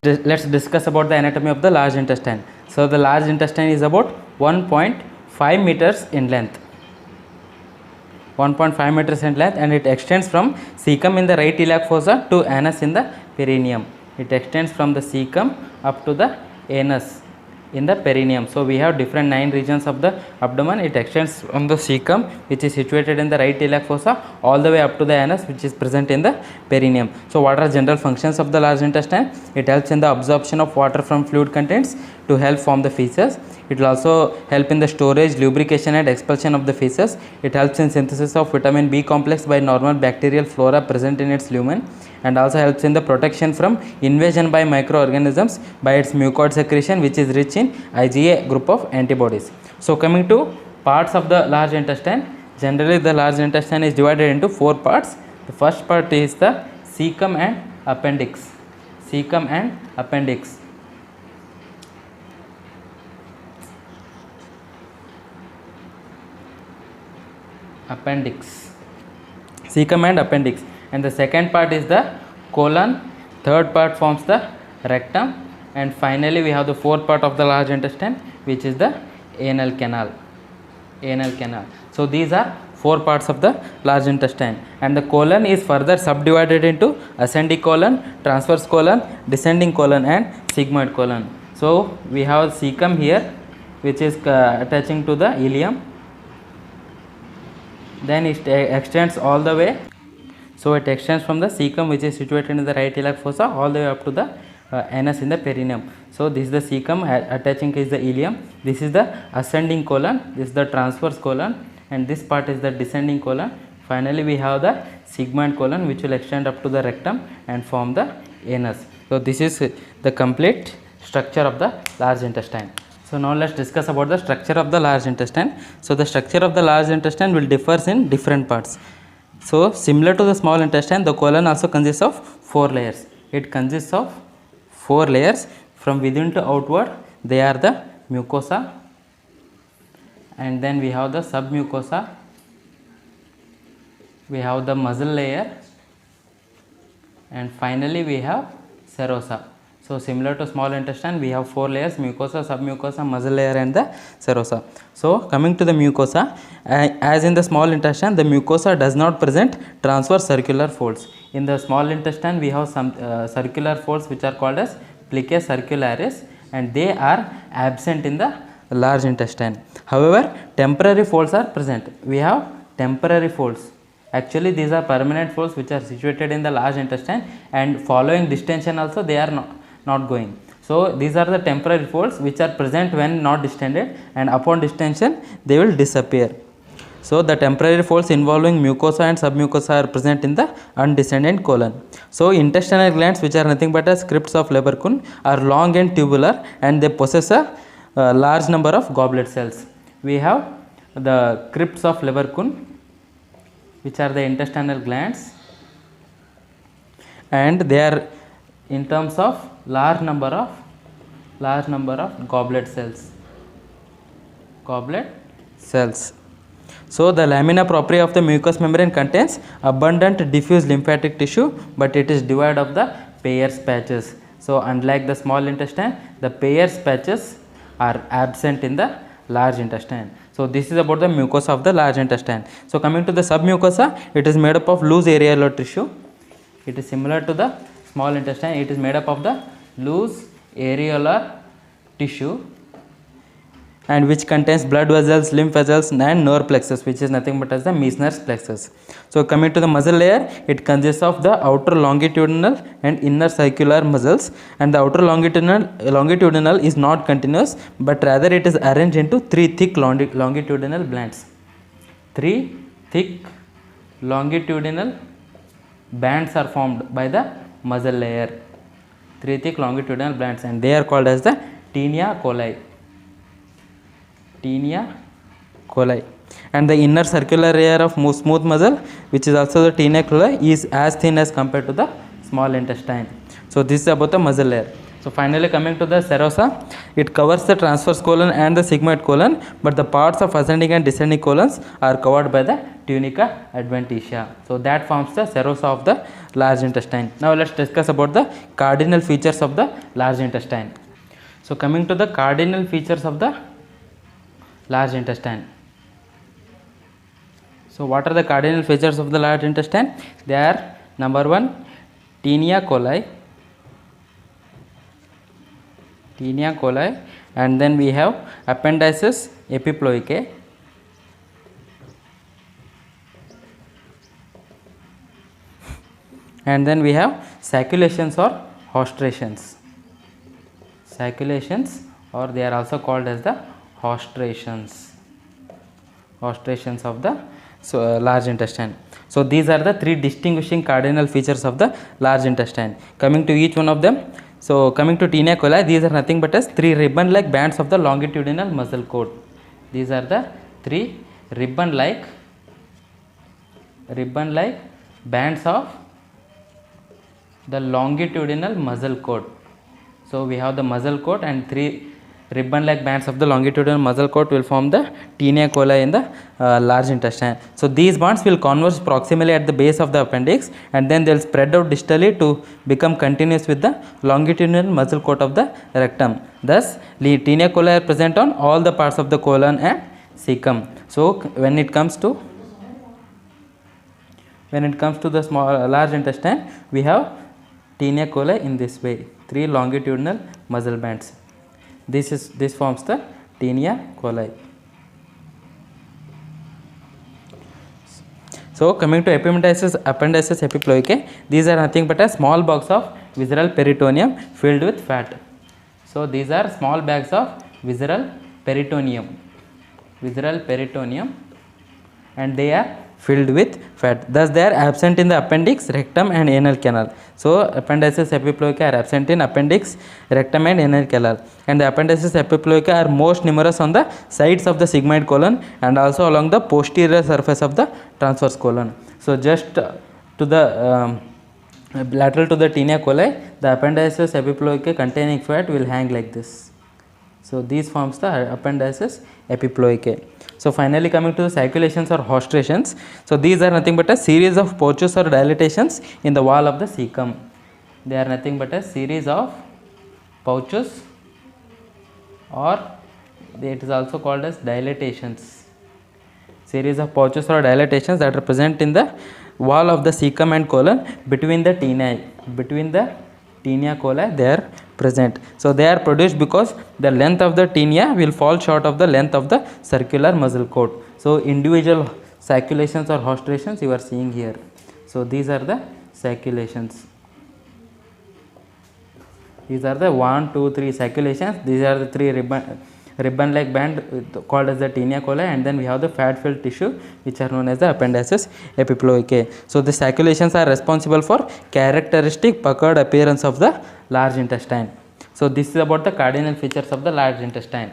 let's discuss about the anatomy of the large intestine. So the large intestine is about 1.5 meters in length. 1.5 meters in length, and it extends from cecum in the right iliac fossa to anus in the perineum. It extends from the cecum up to the anus in the perineum. So we have different 9 regions of the abdomen. It extends from the cecum, which is situated in the right iliac fossa, all the way up to the anus, which is present in the perineum. So what are general functions of the large intestine? It helps in the absorption of water from fluid contents to help form the feces. It will also help in the storage, lubrication and expulsion of the feces. It helps in synthesis of vitamin B complex by normal bacterial flora present in its lumen, and also helps in the protection from invasion by microorganisms by its mucoid secretion, which is rich in IgA group of antibodies. So coming to parts of the large intestine, generally the large intestine is divided into 4 parts. The first part is the cecum and appendix. Cecum and appendix. Cecum and appendix. And the second part is the colon, third part forms the rectum, and finally we have the fourth part of the large intestine, which is the anal canal. So these are 4 parts of the large intestine, and the colon is further subdivided into ascending colon, transverse colon, descending colon and sigmoid colon. So we have cecum here, which is attaching to the ileum. Then it extends all the way. So it extends from the cecum, which is situated in the right iliac fossa, all the way up to the anus in the perineum. So this is the cecum, attaching is the ileum. This is the ascending colon, this is the transverse colon, and this part is the descending colon. Finally we have the sigmoid colon, which will extend up to the rectum and form the anus. So this is the complete structure of the large intestine. So now let's discuss about the structure of the large intestine. So the structure of the large intestine will differ in different parts. So similar to the small intestine, the colon also consists of 4 layers. It consists of 4 layers. From within to outward, they are the mucosa, and then we have the submucosa, we have the muscle layer, and finally we have serosa. So similar to small intestine, we have 4 layers: mucosa, submucosa, muscle layer and the serosa. So coming to the mucosa, as in the small intestine, the mucosa does not present transverse circular folds. In the small intestine, we have some circular folds which are called as plicae circularis, and they are absent in the large intestine. However, temporary folds are present. We have temporary folds. Actually, these are permanent folds which are situated in the large intestine, and following distension also they are not going. So these are the temporary folds which are present when not distended, and upon distension they will disappear. So the temporary folds involving mucosa and submucosa are present in the undescended colon. So intestinal glands, which are nothing but as crypts of Leberkuhn, are long and tubular, and they possess a large number of goblet cells. We have the crypts of Leberkuhn, which are the intestinal glands, and they are in terms of large number of goblet cells. So the lamina propria of the mucous membrane contains abundant diffuse lymphatic tissue, but it is devoid of the Peyer's patches. So unlike the small intestine, the Peyer's patches are absent in the large intestine. So this is about the mucosa of the large intestine. So coming to the submucosa, it is made up of loose areolar tissue. It is similar to the small intestine. It is made up of the loose areolar tissue, and which contains blood vessels, lymph vessels and nerve plexus, which is nothing but as the Meissner's plexus. So coming to the muscle layer, it consists of the outer longitudinal and inner circular muscles, and the outer longitudinal is not continuous, but rather it is arranged into 3 thick longitudinal bands. 3 thick longitudinal bands are formed by the muscle layer. 3 thick longitudinal bands, and they are called as the tinea coli. And the inner circular layer of smooth muscle, which is also the tinea coli, is as thin as compared to the small intestine. So this is about the muscle layer. So finally coming to the serosa, it covers the transverse colon and the sigmoid colon, but the parts of ascending and descending colons are covered by the tunica adventitia. So that forms the serosa of the large intestine. Now let's discuss about the cardinal features of the large intestine. So coming to the cardinal features of the large intestine. So what are the cardinal features of the large intestine? They are number 1, Taenia coli, and then we have appendices epiploicae, and then we have saculations or hostrations. Saculations, or they are also called as the hostrations of the large intestine. So these are the 3 distinguishing cardinal features of the large intestine. Coming to each one of them, so coming to Taenia coli, these are nothing but as 3 ribbon-like bands of the longitudinal muscle cord. These are the 3 ribbon-like bands of the longitudinal muscle cord. So we have the muscle cord, and 3 ribbon-like bands of the longitudinal muscle cord will form the Taenia coli in the large intestine. So these bonds will converge proximally at the base of the appendix, and then they will spread out distally to become continuous with the longitudinal muscle cord of the rectum. Thus, Taenia coli are present on all the parts of the colon and cecum. So when it comes to the large intestine, we have Taenia coli in this way, 3 longitudinal muscle bands. This forms the Taenia coli. So coming to appendices epiploicae, these are nothing but a small box of visceral peritoneum filled with fat. So these are small bags of visceral peritoneum, and they are filled with fat. Thus they are absent in the appendix, rectum and anal canal. So appendices epiploicae are absent in appendix, rectum and anal canal, and the appendices epiploicae are most numerous on the sides of the sigmoid colon and also along the posterior surface of the transverse colon. So just to the lateral to the Taenia coli, the appendices epiploicae containing fat will hang like this. So these forms the appendices epiploicae. So finally coming to the saculations or hostrations. So these are nothing but a series of pouches or dilatations in the wall of the cecum. They are nothing but a series of pouches, or it is also called as dilatations. Series of pouches or dilatations that are present in the wall of the cecum and colon between the Taenia coli, they are present. So they are produced because the length of the Taenia will fall short of the length of the circular muscle cord. So individual saculations or hostrations you are seeing here. So these are the saculations. These are the 1, 2, 3 saculations. These are the 3 ribbon-like band called as the Taenia coli, and then we have the fat-filled tissue which are known as the appendices epiploicae. So the saculations are responsible for characteristic puckered appearance of the large intestine. So this is about the cardinal features of the large intestine.